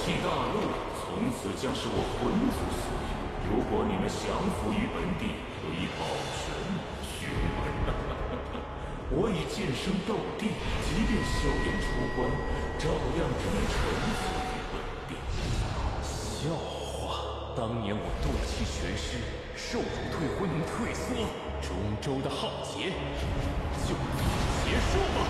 弃大陆，从此将是我魂族所有。如果你们降服于本地，可以保全血脉。我已晋升斗帝，即便萧炎出关，照样只能臣服于本地。笑话！当年我斗气全失，兽骨退魂能退缩，中州的浩劫就此结束吧。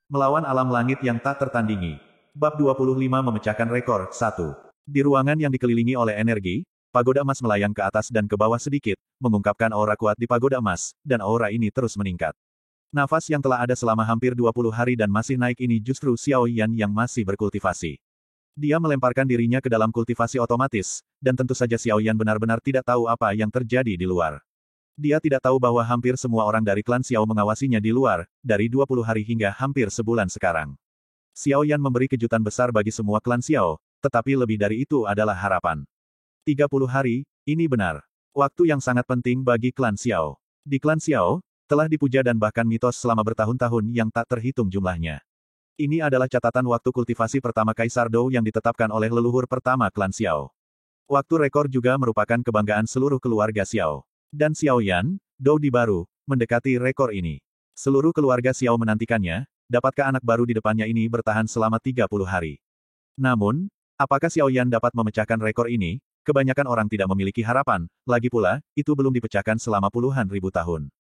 Melawan alam langit yang tak tertandingi. Bab 25 memecahkan rekor, 1. Di ruangan yang dikelilingi oleh energi, pagoda emas melayang ke atas dan ke bawah sedikit, mengungkapkan aura kuat di pagoda emas, dan aura ini terus meningkat. Nafas yang telah ada selama hampir 20 hari dan masih naik ini justru Xiao Yan yang masih berkultivasi. Dia melemparkan dirinya ke dalam kultivasi otomatis, dan tentu saja Xiao Yan benar-benar tidak tahu apa yang terjadi di luar. Dia tidak tahu bahwa hampir semua orang dari klan Xiao mengawasinya di luar, dari 20 hari hingga hampir sebulan sekarang. Xiao Yan memberi kejutan besar bagi semua klan Xiao, tetapi lebih dari itu adalah harapan. 30 hari, ini benar. Waktu yang sangat penting bagi klan Xiao. Di klan Xiao, telah dipuja dan bahkan mitos selama bertahun-tahun yang tak terhitung jumlahnya. Ini adalah catatan waktu kultivasi pertama Kaisar Dou yang ditetapkan oleh leluhur pertama klan Xiao. Waktu rekor juga merupakan kebanggaan seluruh keluarga Xiao. Dan Xiao Yan, Dou Di baru, mendekati rekor ini. Seluruh keluarga Xiao menantikannya, dapatkah anak baru di depannya ini bertahan selama 30 hari. Namun, apakah Xiao Yan dapat memecahkan rekor ini? Kebanyakan orang tidak memiliki harapan, lagi pula, itu belum dipecahkan selama puluhan ribu tahun.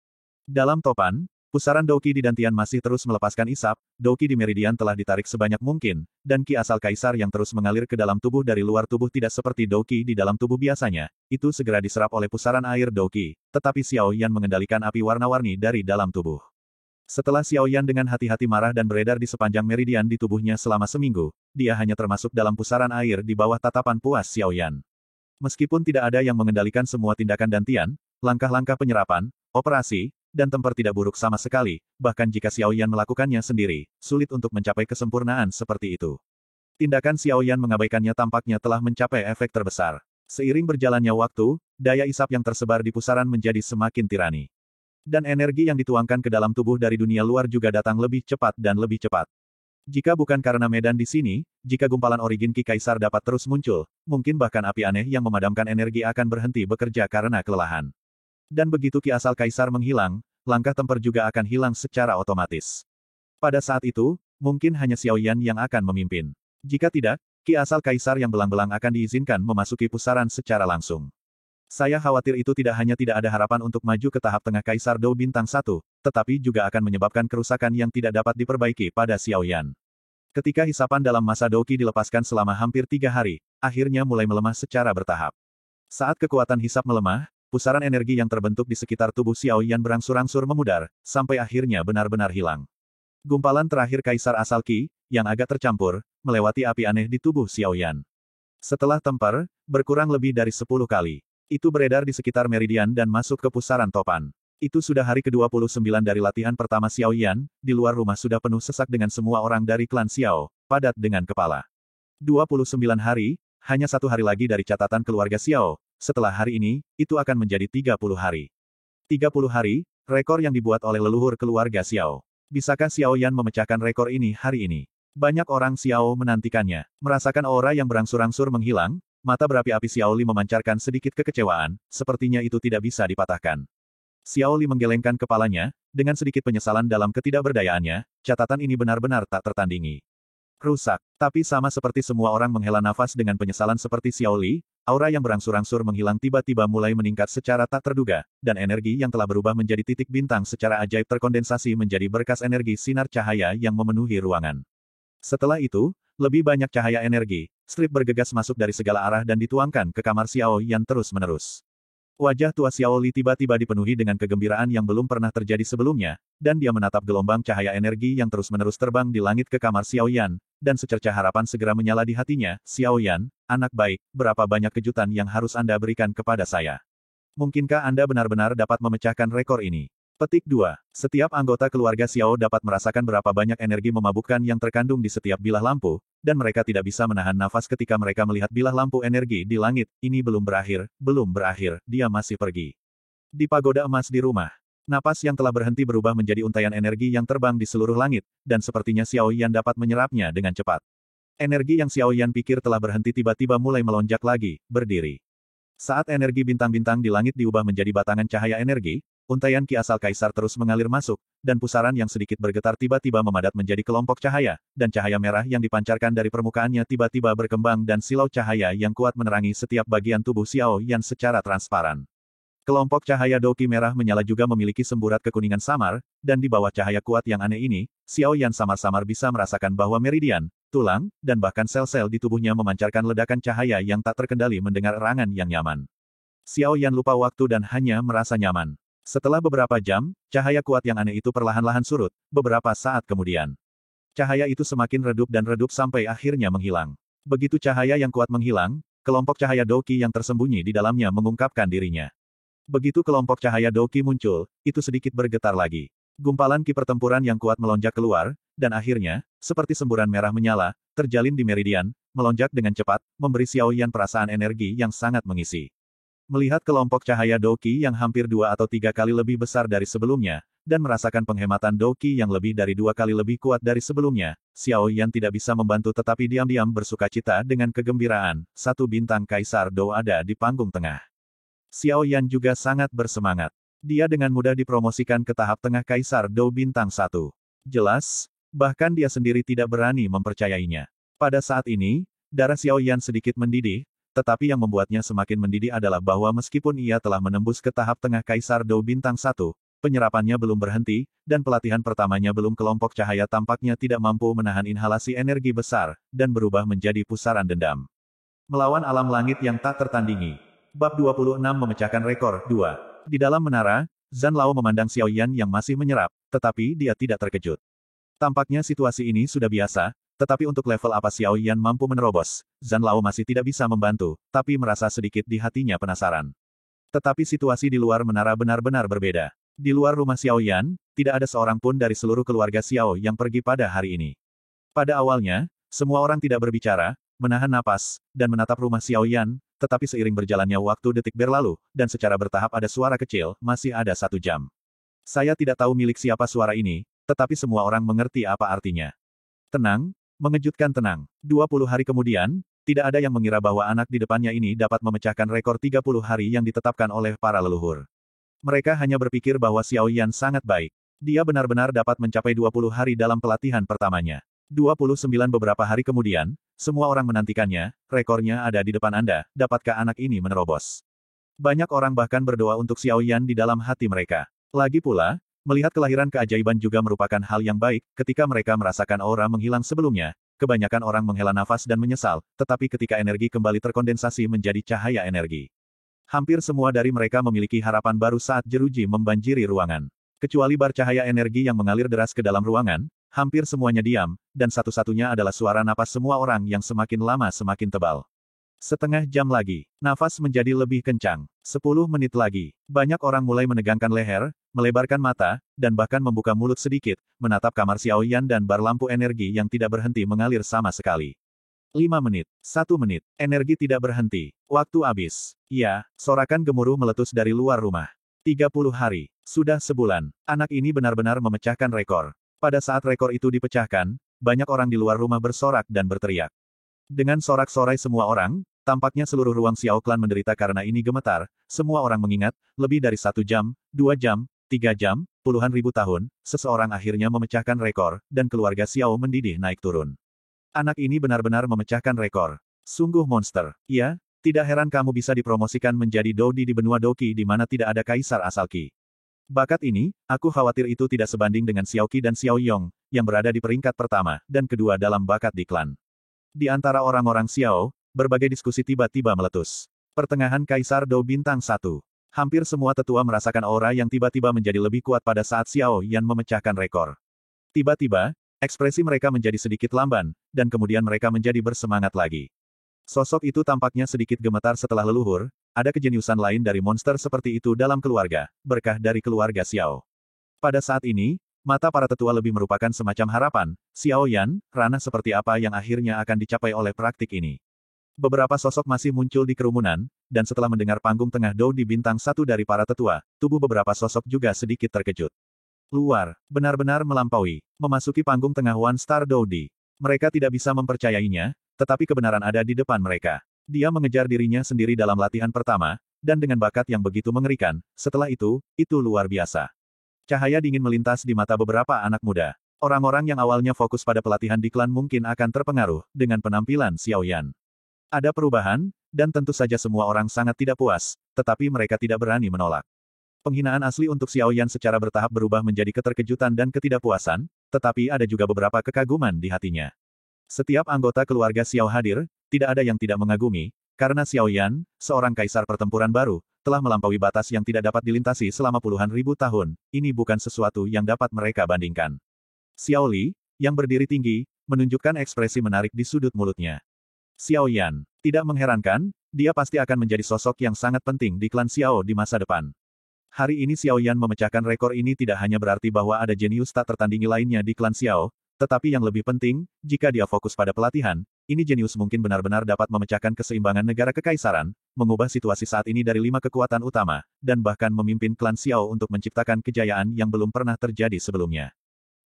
Dalam topan, pusaran Douki di Dantian masih terus melepaskan isap, Douki di Meridian telah ditarik sebanyak mungkin, dan ki asal Kaisar yang terus mengalir ke dalam tubuh dari luar tubuh tidak seperti Douki di dalam tubuh biasanya, itu segera diserap oleh pusaran air Douki, tetapi Xiao Yan mengendalikan api warna-warni dari dalam tubuh. Setelah Xiao Yan dengan hati-hati marah dan beredar di sepanjang Meridian di tubuhnya selama seminggu, dia hanya termasuk dalam pusaran air di bawah tatapan puas Xiao Yan. Meskipun tidak ada yang mengendalikan semua tindakan Dantian, langkah-langkah penyerapan, operasi, dan temper tidak buruk sama sekali, bahkan jika Xiao Yan melakukannya sendiri, sulit untuk mencapai kesempurnaan seperti itu. Tindakan Xiao Yan mengabaikannya tampaknya telah mencapai efek terbesar. Seiring berjalannya waktu, daya isap yang tersebar di pusaran menjadi semakin tirani. Dan energi yang dituangkan ke dalam tubuh dari dunia luar juga datang lebih cepat dan lebih cepat. Jika bukan karena medan di sini, jika gumpalan origin Ki Kaisar dapat terus muncul, mungkin bahkan api aneh yang memadamkan energi akan berhenti bekerja karena kelelahan. Dan begitu Ki asal Kaisar menghilang, langkah temper juga akan hilang secara otomatis. Pada saat itu, mungkin hanya Xiao Yan yang akan memimpin. Jika tidak, Ki asal Kaisar yang belang-belang akan diizinkan memasuki pusaran secara langsung. Saya khawatir itu tidak hanya tidak ada harapan untuk maju ke tahap tengah Kaisar Dou Bintang 1, tetapi juga akan menyebabkan kerusakan yang tidak dapat diperbaiki pada Xiao Yan. Ketika hisapan dalam masa Douki dilepaskan selama hampir 3 hari, akhirnya mulai melemah secara bertahap. Saat kekuatan hisap melemah, pusaran energi yang terbentuk di sekitar tubuh Xiao Yan berangsur-angsur memudar, sampai akhirnya benar-benar hilang. Gumpalan terakhir Kaisar asal Qi, yang agak tercampur, melewati api aneh di tubuh Xiao Yan. Setelah temper, berkurang lebih dari 10 kali. Itu beredar di sekitar Meridian dan masuk ke pusaran topan. Itu sudah hari ke-29 dari latihan pertama Xiao Yan, di luar rumah sudah penuh sesak dengan semua orang dari klan Xiao, padat dengan kepala. 29 hari, hanya 1 hari lagi dari catatan keluarga Xiao, setelah hari ini, itu akan menjadi 30 hari. 30 hari, rekor yang dibuat oleh leluhur keluarga Xiao. Bisakah Xiao Yan memecahkan rekor ini hari ini? Banyak orang Xiao menantikannya. Merasakan aura yang berangsur-angsur menghilang, mata berapi-api Xiao Li memancarkan sedikit kekecewaan, sepertinya itu tidak bisa dipatahkan. Xiao Li menggelengkan kepalanya, dengan sedikit penyesalan dalam ketidakberdayaannya, catatan ini benar-benar tak tertandingi. Rusak. Tapi sama seperti semua orang menghela nafas dengan penyesalan seperti Xiao Li, aura yang berangsur-angsur menghilang tiba-tiba mulai meningkat secara tak terduga, dan energi yang telah berubah menjadi titik bintang secara ajaib terkondensasi menjadi berkas energi sinar cahaya yang memenuhi ruangan. Setelah itu, lebih banyak cahaya energi, strip bergegas masuk dari segala arah dan dituangkan ke kamar Xiao Yan terus-menerus. Wajah tua Xiao Li tiba-tiba dipenuhi dengan kegembiraan yang belum pernah terjadi sebelumnya, dan dia menatap gelombang cahaya energi yang terus-menerus terbang di langit ke kamar Xiao Yan, dan secercah harapan segera menyala di hatinya. Xiao Yan, anak baik, berapa banyak kejutan yang harus Anda berikan kepada saya? Mungkinkah Anda benar-benar dapat memecahkan rekor ini? Petik 2. Setiap anggota keluarga Xiao dapat merasakan berapa banyak energi memabukkan yang terkandung di setiap bilah lampu, dan mereka tidak bisa menahan nafas ketika mereka melihat bilah lampu energi di langit. Ini belum berakhir, dia masih pergi. Di pagoda emas di rumah, napas yang telah berhenti berubah menjadi untaian energi yang terbang di seluruh langit, dan sepertinya Xiao Yan dapat menyerapnya dengan cepat. Energi yang Xiao Yan pikir telah berhenti tiba-tiba mulai melonjak lagi, berdiri. Saat energi bintang-bintang di langit diubah menjadi batangan cahaya energi, untaian ki asal kaisar terus mengalir masuk, dan pusaran yang sedikit bergetar tiba-tiba memadat menjadi kelompok cahaya, dan cahaya merah yang dipancarkan dari permukaannya tiba-tiba berkembang dan silau cahaya yang kuat menerangi setiap bagian tubuh Xiao Yan secara transparan. Kelompok cahaya Doki merah menyala juga memiliki semburat kekuningan samar, dan di bawah cahaya kuat yang aneh ini, Xiao Yan samar-samar bisa merasakan bahwa meridian, tulang, dan bahkan sel-sel di tubuhnya memancarkan ledakan cahaya yang tak terkendali mendengar erangan yang nyaman. Xiao Yan lupa waktu dan hanya merasa nyaman. Setelah beberapa jam, cahaya kuat yang aneh itu perlahan-lahan surut, beberapa saat kemudian. Cahaya itu semakin redup sampai akhirnya menghilang. Begitu cahaya yang kuat menghilang, kelompok cahaya Doki yang tersembunyi di dalamnya mengungkapkan dirinya. Begitu kelompok cahaya Doki muncul, itu sedikit bergetar lagi. Gumpalan ki pertempuran yang kuat melonjak keluar, dan akhirnya, seperti semburan merah menyala, terjalin di meridian, melonjak dengan cepat, memberi Xiao Yan perasaan energi yang sangat mengisi. Melihat kelompok cahaya Doki yang hampir 2 atau 3 kali lebih besar dari sebelumnya, dan merasakan penghematan Doki yang lebih dari 2 kali lebih kuat dari sebelumnya, Xiao Yan tidak bisa membantu tetapi diam-diam bersukacita dengan kegembiraan. Satu bintang Kaisar Do ada di panggung tengah. Xiao Yan juga sangat bersemangat. Dia dengan mudah dipromosikan ke tahap tengah Kaisar Do bintang 1. Jelas, bahkan dia sendiri tidak berani mempercayainya. Pada saat ini, darah Xiao Yan sedikit mendidih, tetapi yang membuatnya semakin mendidih adalah bahwa meskipun ia telah menembus ke tahap tengah Kaisar Do bintang 1, penyerapannya belum berhenti, dan pelatihan pertamanya belum kelompok cahaya tampaknya tidak mampu menahan inhalasi energi besar, dan berubah menjadi pusaran dendam. Melawan alam langit yang tak tertandingi. Bab 26 memecahkan rekor 2. Di dalam menara, Zhan Lao memandang Xiao Yan yang masih menyerap, tetapi dia tidak terkejut. Tampaknya situasi ini sudah biasa, tetapi untuk level apa Xiao Yan mampu menerobos, Zhan Lao masih tidak bisa membantu, tapi merasa sedikit di hatinya penasaran. Tetapi situasi di luar menara benar-benar berbeda. Di luar rumah Xiao Yan, tidak ada seorang pun dari seluruh keluarga Xiao yang pergi pada hari ini. Pada awalnya, semua orang tidak berbicara, menahan napas, dan menatap rumah Xiao Yan, tetapi seiring berjalannya waktu detik berlalu, dan secara bertahap ada suara kecil, masih ada 1 jam. Saya tidak tahu milik siapa suara ini, tetapi semua orang mengerti apa artinya. Tenang, mengejutkan tenang. 20 hari kemudian, tidak ada yang mengira bahwa anak di depannya ini dapat memecahkan rekor 30 hari yang ditetapkan oleh para leluhur. Mereka hanya berpikir bahwa Xiao Yan sangat baik. Dia benar-benar dapat mencapai 20 hari dalam pelatihan pertamanya. 29 beberapa hari kemudian, semua orang menantikannya, rekornya ada di depan Anda, dapatkah anak ini menerobos? Banyak orang bahkan berdoa untuk Xiao Yan di dalam hati mereka. Lagi pula, melihat kelahiran keajaiban juga merupakan hal yang baik, ketika mereka merasakan aura menghilang sebelumnya, kebanyakan orang menghela nafas dan menyesal, tetapi ketika energi kembali terkondensasi menjadi cahaya energi. Hampir semua dari mereka memiliki harapan baru saat jeruji membanjiri ruangan. Kecuali bar cahaya energi yang mengalir deras ke dalam ruangan, hampir semuanya diam, dan satu-satunya adalah suara napas semua orang yang semakin lama semakin tebal. Setengah jam lagi, nafas menjadi lebih kencang. 10 menit lagi, banyak orang mulai menegangkan leher, melebarkan mata, dan bahkan membuka mulut sedikit, menatap kamar Xiao Yan dan bar lampu energi yang tidak berhenti mengalir sama sekali. 5 menit, 1 menit, energi tidak berhenti. Waktu habis. Ya, sorakan gemuruh meletus dari luar rumah. 30 hari, sudah sebulan, anak ini benar-benar memecahkan rekor. Pada saat rekor itu dipecahkan, banyak orang di luar rumah bersorak dan berteriak. Dengan sorak-sorai semua orang, tampaknya seluruh ruang Xiao Clan menderita karena ini gemetar, semua orang mengingat, lebih dari 1 jam, 2 jam, 3 jam, puluhan ribu tahun, seseorang akhirnya memecahkan rekor, dan keluarga Xiao mendidih naik turun. Anak ini benar-benar memecahkan rekor. Sungguh monster. Ya, tidak heran kamu bisa dipromosikan menjadi Dodi di benua Doki di mana tidak ada kaisar asal Qi. Bakat ini, aku khawatir itu tidak sebanding dengan Xiao Qi dan Xiao Yong, yang berada di peringkat pertama, dan kedua dalam bakat di klan. Di antara orang-orang Xiao, berbagai diskusi tiba-tiba meletus. Pertengahan Kaisar Do bintang 1. Hampir semua tetua merasakan aura yang tiba-tiba menjadi lebih kuat pada saat Xiao Yan memecahkan rekor. Tiba-tiba, ekspresi mereka menjadi sedikit lamban, dan kemudian mereka menjadi bersemangat lagi. Sosok itu tampaknya sedikit gemetar setelah leluhur, ada kejeniusan lain dari monster seperti itu dalam keluarga, berkah dari keluarga Xiao. Pada saat ini, Mata para tetua lebih merupakan semacam harapan. Xiao Yan, ranah seperti apa yang akhirnya akan dicapai oleh praktik ini? Beberapa sosok masih muncul di kerumunan, dan setelah mendengar panggung tengah Dou di bintang satu dari para tetua, tubuh beberapa sosok juga sedikit terkejut. Luar, benar-benar melampaui, memasuki panggung tengah One Star Doudi. Mereka tidak bisa mempercayainya, tetapi kebenaran ada di depan mereka. Dia mengejar dirinya sendiri dalam latihan pertama, dan dengan bakat yang begitu mengerikan, setelah itu luar biasa. Cahaya dingin melintas di mata beberapa anak muda. Orang-orang yang awalnya fokus pada pelatihan di klan mungkin akan terpengaruh dengan penampilan Xiao Yan. Ada perubahan, dan tentu saja semua orang sangat tidak puas, tetapi mereka tidak berani menolak. Penghinaan asli untuk Xiao Yan secara bertahap berubah menjadi keterkejutan dan ketidakpuasan, tetapi ada juga beberapa kekaguman di hatinya. Setiap anggota keluarga Xiao hadir, tidak ada yang tidak mengagumi, karena Xiao Yan, seorang kaisar pertempuran baru, telah melampaui batas yang tidak dapat dilintasi selama puluhan ribu tahun. Ini bukan sesuatu yang dapat mereka bandingkan. Xiao Li, yang berdiri tinggi, menunjukkan ekspresi menarik di sudut mulutnya. Xiao Yan, tidak mengherankan, dia pasti akan menjadi sosok yang sangat penting di klan Xiao di masa depan. Hari ini Xiao Yan memecahkan rekor ini tidak hanya berarti bahwa ada jenius tak tertandingi lainnya di klan Xiao, tetapi yang lebih penting, jika dia fokus pada pelatihan, ini jenius mungkin benar-benar dapat memecahkan keseimbangan negara kekaisaran, mengubah situasi saat ini dari 5 kekuatan utama, dan bahkan memimpin klan Xiao untuk menciptakan kejayaan yang belum pernah terjadi sebelumnya.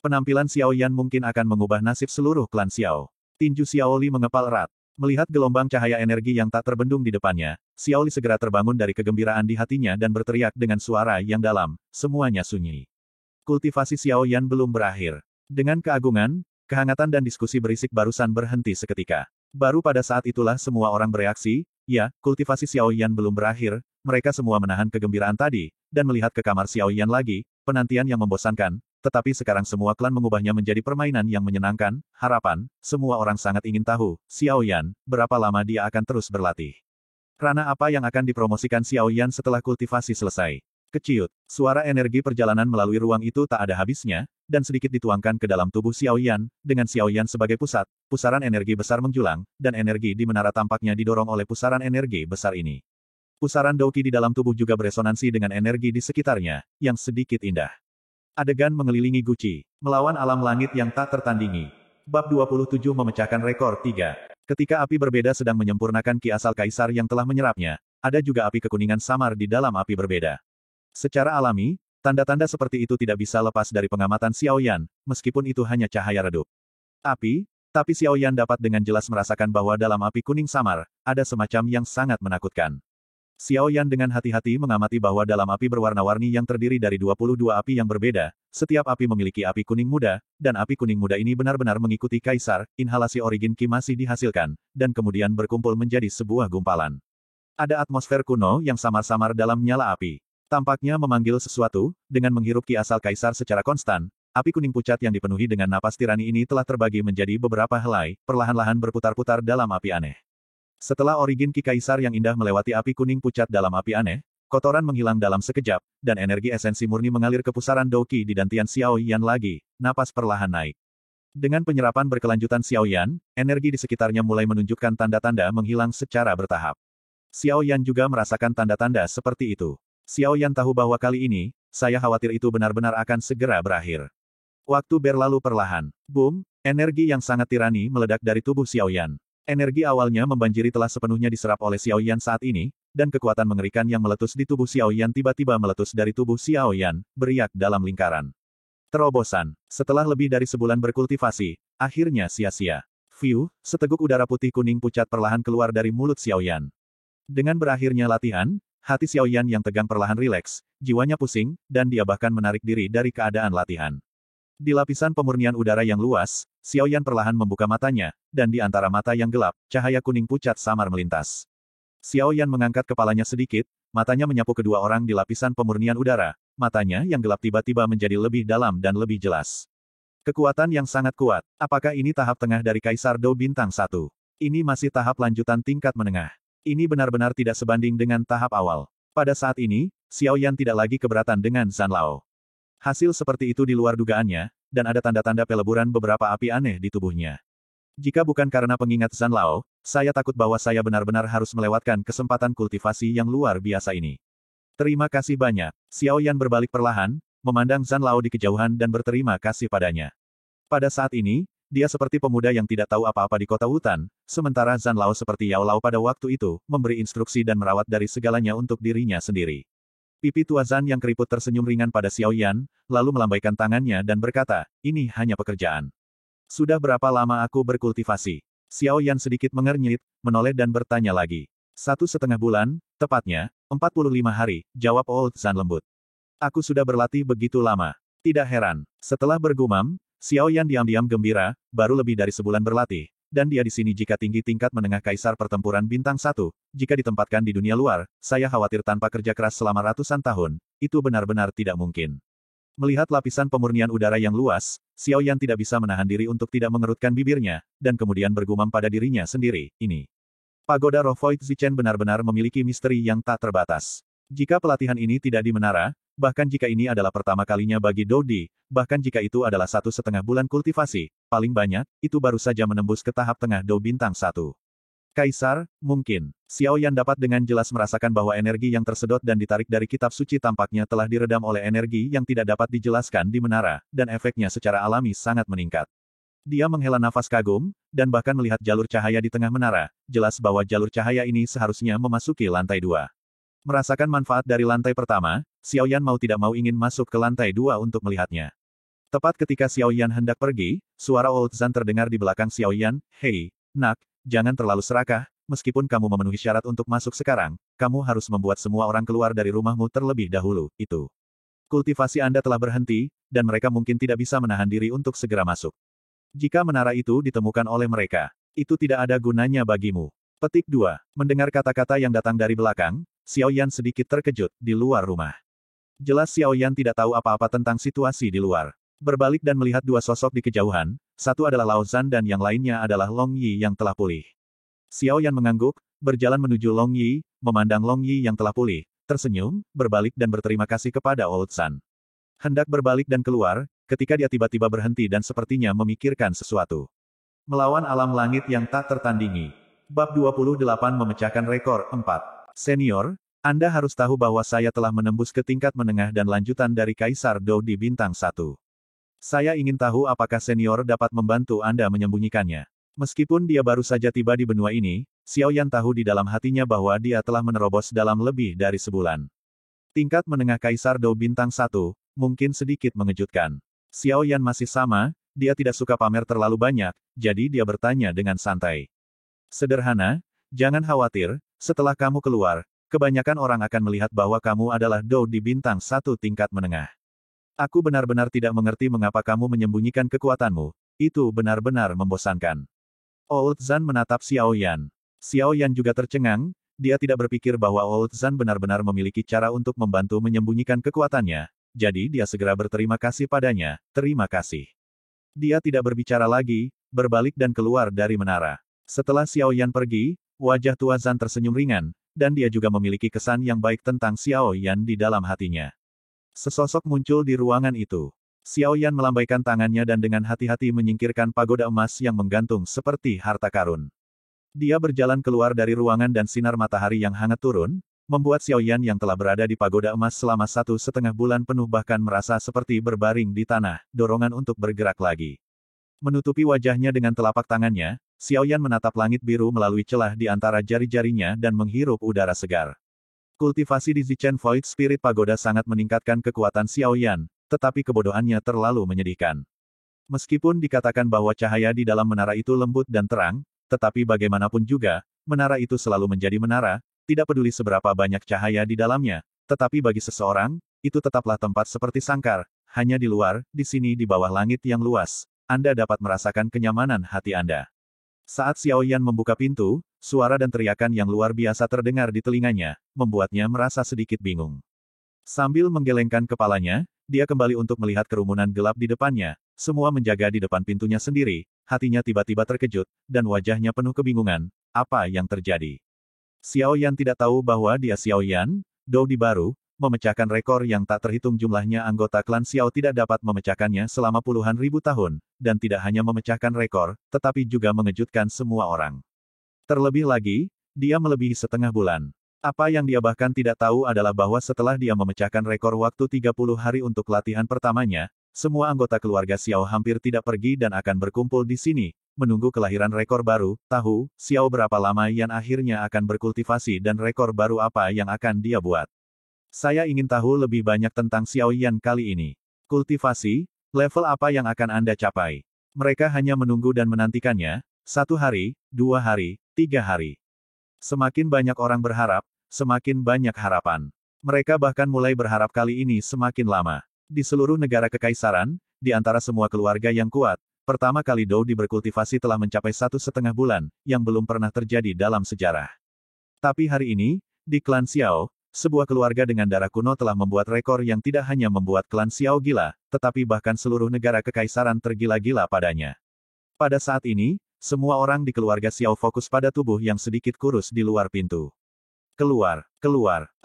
Penampilan Xiao Yan mungkin akan mengubah nasib seluruh klan Xiao. Tinju Xiao Li mengepal erat. Melihat gelombang cahaya energi yang tak terbendung di depannya, Xiao Li segera terbangun dari kegembiraan di hatinya dan berteriak dengan suara yang dalam, semuanya sunyi. Kultivasi Xiao Yan belum berakhir. Dengan keagungan, kehangatan dan diskusi berisik barusan berhenti seketika. Baru pada saat itulah semua orang bereaksi, ya, kultivasi Xiao Yan belum berakhir, mereka semua menahan kegembiraan tadi, dan melihat ke kamar Xiao Yan lagi, penantian yang membosankan, tetapi sekarang semua klan mengubahnya menjadi permainan yang menyenangkan, harapan, semua orang sangat ingin tahu, Xiao Yan, berapa lama dia akan terus berlatih. Ranah apa yang akan dipromosikan Xiao Yan setelah kultivasi selesai? Keciut, suara energi perjalanan melalui ruang itu tak ada habisnya, dan sedikit dituangkan ke dalam tubuh Xiao Yan, dengan Xiao Yan sebagai pusat, pusaran energi besar menjulang, dan energi di menara tampaknya didorong oleh pusaran energi besar ini. Pusaran Douqi di dalam tubuh juga beresonansi dengan energi di sekitarnya, yang sedikit indah. Adegan mengelilingi Guci, melawan alam langit yang tak tertandingi. Bab 27 memecahkan rekor 3. Ketika api berbeda sedang menyempurnakan ki asal kaisar yang telah menyerapnya, ada juga api kekuningan samar di dalam api berbeda. Secara alami, tanda-tanda seperti itu tidak bisa lepas dari pengamatan Xiao Yan, meskipun itu hanya cahaya redup. Tapi Xiao Yan dapat dengan jelas merasakan bahwa dalam api kuning samar, ada semacam yang sangat menakutkan. Xiao Yan dengan hati-hati mengamati bahwa dalam api berwarna-warni yang terdiri dari 22 api yang berbeda, setiap api memiliki api kuning muda, dan api kuning muda ini benar-benar mengikuti kaisar, inhalasi origin ki masih dihasilkan, dan kemudian berkumpul menjadi sebuah gumpalan. Ada atmosfer kuno yang samar-samar dalam nyala api. Tampaknya memanggil sesuatu, dengan menghirup ki asal kaisar secara konstan, api kuning pucat yang dipenuhi dengan napas tirani ini telah terbagi menjadi beberapa helai, perlahan-lahan berputar-putar dalam api aneh. Setelah origin ki kaisar yang indah melewati api kuning pucat dalam api aneh, kotoran menghilang dalam sekejap, dan energi esensi murni mengalir ke pusaran Douqi di dantian Xiao Yan lagi, napas perlahan naik. Dengan penyerapan berkelanjutan Xiao Yan, energi di sekitarnya mulai menunjukkan tanda-tanda menghilang secara bertahap. Xiao Yan juga merasakan tanda-tanda seperti itu. Xiao Yan tahu bahwa kali ini, saya khawatir itu benar-benar akan segera berakhir. Waktu berlalu perlahan. Boom, energi yang sangat tirani meledak dari tubuh Xiao Yan. Energi awalnya membanjiri telah sepenuhnya diserap oleh Xiao Yan saat ini, dan kekuatan mengerikan yang meletus di tubuh Xiao Yan tiba-tiba meletus dari tubuh Xiao Yan, beriak dalam lingkaran. Terobosan. Setelah lebih dari sebulan berkultivasi, akhirnya sia-sia. Fiu, seteguk udara putih kuning pucat perlahan keluar dari mulut Xiao Yan. Dengan berakhirnya latihan, hati Xiao Yan yang tegang perlahan rileks, jiwanya pusing, dan dia bahkan menarik diri dari keadaan latihan. Di lapisan pemurnian udara yang luas, Xiao Yan perlahan membuka matanya, dan di antara mata yang gelap, cahaya kuning pucat samar melintas. Xiao Yan mengangkat kepalanya sedikit, matanya menyapu kedua orang di lapisan pemurnian udara, matanya yang gelap tiba-tiba menjadi lebih dalam dan lebih jelas. Kekuatan yang sangat kuat. Apakah ini tahap tengah dari Kaisar Dou Bintang 1? Ini masih tahap lanjutan tingkat menengah. Ini benar-benar tidak sebanding dengan tahap awal. Pada saat ini, Xiao Yan tidak lagi keberatan dengan Zhan Lao. Hasil seperti itu di luar dugaannya, dan ada tanda-tanda peleburan beberapa api aneh di tubuhnya. Jika bukan karena pengingat Zhan Lao, saya takut bahwa saya benar-benar harus melewatkan kesempatan kultivasi yang luar biasa ini. Terima kasih banyak. Xiao Yan berbalik perlahan, memandang Zhan Lao di kejauhan dan berterima kasih padanya. Pada saat ini, dia seperti pemuda yang tidak tahu apa-apa di kota hutan, sementara Zhan Lao seperti Yao Lao pada waktu itu, memberi instruksi dan merawat dari segalanya untuk dirinya sendiri. Pipi tua Zhan yang keriput tersenyum ringan pada Xiao Yan, lalu melambaikan tangannya dan berkata, ini hanya pekerjaan. Sudah berapa lama aku berkultivasi? Xiao Yan sedikit mengernyit, menoleh dan bertanya lagi. 1,5 bulan, tepatnya, 45 hari, jawab Old Zhan lembut. Aku sudah berlatih begitu lama. Tidak heran. Setelah bergumam, Xiao Yan diam-diam gembira, baru lebih dari sebulan berlatih, dan dia di sini jika tinggi tingkat menengah kaisar pertempuran bintang 1, jika ditempatkan di dunia luar, saya khawatir tanpa kerja keras selama ratusan tahun, itu benar-benar tidak mungkin. Melihat lapisan pemurnian udara yang luas, Xiao Yan tidak bisa menahan diri untuk tidak mengerutkan bibirnya, dan kemudian bergumam pada dirinya sendiri, ini. Pagoda Roh Void Zichen benar-benar memiliki misteri yang tak terbatas. Jika pelatihan ini tidak di menara, bahkan jika ini adalah pertama kalinya bagi Dodi, bahkan jika itu adalah 1,5 bulan kultivasi, paling banyak, itu baru saja menembus ke tahap tengah Do bintang 1. Kaisar, mungkin. Xiao Yan dapat dengan jelas merasakan bahwa energi yang tersedot dan ditarik dari kitab suci tampaknya telah diredam oleh energi yang tidak dapat dijelaskan di menara, dan efeknya secara alami sangat meningkat. Dia menghela nafas kagum, dan bahkan melihat jalur cahaya di tengah menara, jelas bahwa jalur cahaya ini seharusnya memasuki lantai 2. Merasakan manfaat dari lantai pertama, Xiao Yan mau tidak mau ingin masuk ke lantai 2 untuk melihatnya. Tepat ketika Xiao Yan hendak pergi, suara Old Zhan terdengar di belakang Xiao Yan, hei, nak, jangan terlalu serakah, meskipun kamu memenuhi syarat untuk masuk sekarang, kamu harus membuat semua orang keluar dari rumahmu terlebih dahulu, itu. Kultivasi Anda telah berhenti, dan mereka mungkin tidak bisa menahan diri untuk segera masuk. Jika menara itu ditemukan oleh mereka, itu tidak ada gunanya bagimu. Petik 2. Mendengar kata-kata yang datang dari belakang, Xiao Yan sedikit terkejut, di luar rumah. Jelas Xiao Yan tidak tahu apa-apa tentang situasi di luar. Berbalik dan melihat dua sosok di kejauhan, satu adalah Lao Zhan dan yang lainnya adalah Long Yi yang telah pulih. Xiao Yan mengangguk, berjalan menuju Long Yi, memandang Long Yi yang telah pulih, tersenyum, berbalik dan berterima kasih kepada Old Zhan. Hendak berbalik dan keluar, ketika dia tiba-tiba berhenti dan sepertinya memikirkan sesuatu. Melawan alam langit yang tak tertandingi. Bab 28 memecahkan rekor 4. Senior, Anda harus tahu bahwa saya telah menembus ke tingkat menengah dan lanjutan dari Kaisar Do di bintang 1. Saya ingin tahu apakah senior dapat membantu Anda menyembunyikannya. Meskipun dia baru saja tiba di benua ini, Xiao Yan tahu di dalam hatinya bahwa dia telah menerobos dalam lebih dari sebulan. Tingkat menengah Kaisar Do bintang 1, mungkin sedikit mengejutkan. Xiao Yan masih sama, dia tidak suka pamer terlalu banyak, jadi dia bertanya dengan santai. Sederhana, jangan khawatir, setelah kamu keluar, kebanyakan orang akan melihat bahwa kamu adalah Do di bintang 1 tingkat menengah. Aku benar-benar tidak mengerti mengapa kamu menyembunyikan kekuatanmu, itu benar-benar membosankan. Old Zhan menatap Xiao Yan. Xiao Yan juga tercengang, dia tidak berpikir bahwa Old Zhan benar-benar memiliki cara untuk membantu menyembunyikan kekuatannya, jadi dia segera berterima kasih padanya, terima kasih. Dia tidak berbicara lagi, berbalik dan keluar dari menara. Setelah Xiao Yan pergi, wajah tua Zhan tersenyum ringan, dan dia juga memiliki kesan yang baik tentang Xiao Yan di dalam hatinya. Sesosok muncul di ruangan itu. Xiao Yan melambaikan tangannya dan dengan hati-hati menyingkirkan pagoda emas yang menggantung seperti harta karun. Dia berjalan keluar dari ruangan dan sinar matahari yang hangat turun, membuat Xiao Yan yang telah berada di pagoda emas selama 1,5 bulan penuh bahkan merasa seperti berbaring di tanah, dorongan untuk bergerak lagi. Menutupi wajahnya dengan telapak tangannya, Xiao Yan menatap langit biru melalui celah di antara jari-jarinya dan menghirup udara segar. Kultivasi di Zichen Void Spirit Pagoda sangat meningkatkan kekuatan Xiao Yan, tetapi kebodohannya terlalu menyedihkan. Meskipun dikatakan bahwa cahaya di dalam menara itu lembut dan terang, tetapi bagaimanapun juga, menara itu selalu menjadi menara, tidak peduli seberapa banyak cahaya di dalamnya, tetapi bagi seseorang, itu tetaplah tempat seperti sangkar, hanya di luar, di sini di bawah langit yang luas, Anda dapat merasakan kenyamanan hati Anda. Saat Xiao Yan membuka pintu, suara dan teriakan yang luar biasa terdengar di telinganya, membuatnya merasa sedikit bingung. Sambil menggelengkan kepalanya, dia kembali untuk melihat kerumunan gelap di depannya, semua menjaga di depan pintunya sendiri, hatinya tiba-tiba terkejut, dan wajahnya penuh kebingungan, apa yang terjadi? Xiao Yan tidak tahu bahwa dia Xiao Yan, Dodi baru, memecahkan rekor yang tak terhitung jumlahnya anggota klan Xiao tidak dapat memecahkannya selama puluhan ribu tahun, dan tidak hanya memecahkan rekor, tetapi juga mengejutkan semua orang. Terlebih lagi, dia melebihi setengah bulan. Apa yang dia bahkan tidak tahu adalah bahwa setelah dia memecahkan rekor waktu 30 hari untuk latihan pertamanya, semua anggota keluarga Xiao hampir tidak pergi dan akan berkumpul di sini, menunggu kelahiran rekor baru. Tahu, Xiao berapa lama Yan akhirnya akan berkultivasi dan rekor baru apa yang akan dia buat. Saya ingin tahu lebih banyak tentang Xiao Yan kali ini. Kultivasi, level apa yang akan Anda capai? Mereka hanya menunggu dan menantikannya, 1 hari, 2 hari, 3 hari. Semakin banyak orang berharap, semakin banyak harapan. Mereka bahkan mulai berharap kali ini semakin lama. Di seluruh negara kekaisaran, di antara semua keluarga yang kuat, pertama kali Dou Di berkultivasi telah mencapai 1,5 bulan, yang belum pernah terjadi dalam sejarah. Tapi hari ini, di klan Xiao, sebuah keluarga dengan darah kuno telah membuat rekor yang tidak hanya membuat klan Xiao gila, tetapi bahkan seluruh negara kekaisaran tergila-gila padanya. Pada saat ini, semua orang di keluarga Xiao fokus pada tubuh yang sedikit kurus di luar pintu. Keluar, 45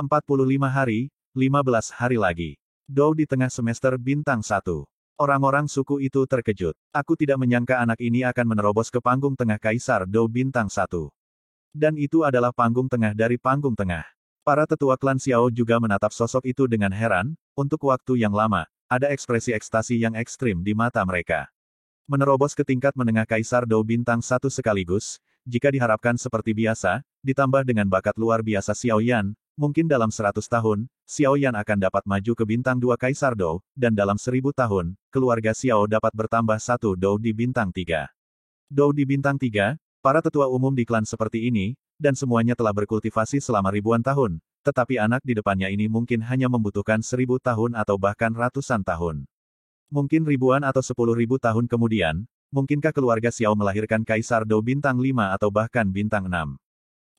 hari, 15 hari lagi. Dou di tengah semester bintang 1. Orang-orang suku itu terkejut. Aku tidak menyangka anak ini akan menerobos ke panggung tengah Kaisar Dou bintang 1. Dan itu adalah panggung tengah dari panggung tengah. Para tetua klan Xiao juga menatap sosok itu dengan heran, untuk waktu yang lama, ada ekspresi ekstasi yang ekstrim di mata mereka. Menerobos ke tingkat menengah Kaisar Dou bintang 1 sekaligus, jika diharapkan seperti biasa, ditambah dengan bakat luar biasa Xiao Yan, mungkin dalam 100 tahun, Xiao Yan akan dapat maju ke bintang 2 Kaisar Dou, dan dalam 1000 tahun, keluarga Xiao dapat bertambah 1 Dou di bintang 3. Dou di bintang 3, para tetua umum di klan seperti ini, dan semuanya telah berkultivasi selama ribuan tahun, tetapi anak di depannya ini mungkin hanya membutuhkan 1000 tahun atau bahkan ratusan tahun. Mungkin ribuan atau 10.000 tahun kemudian, mungkinkah keluarga Xiao melahirkan Kaisar Dou bintang 5 atau bahkan bintang 6?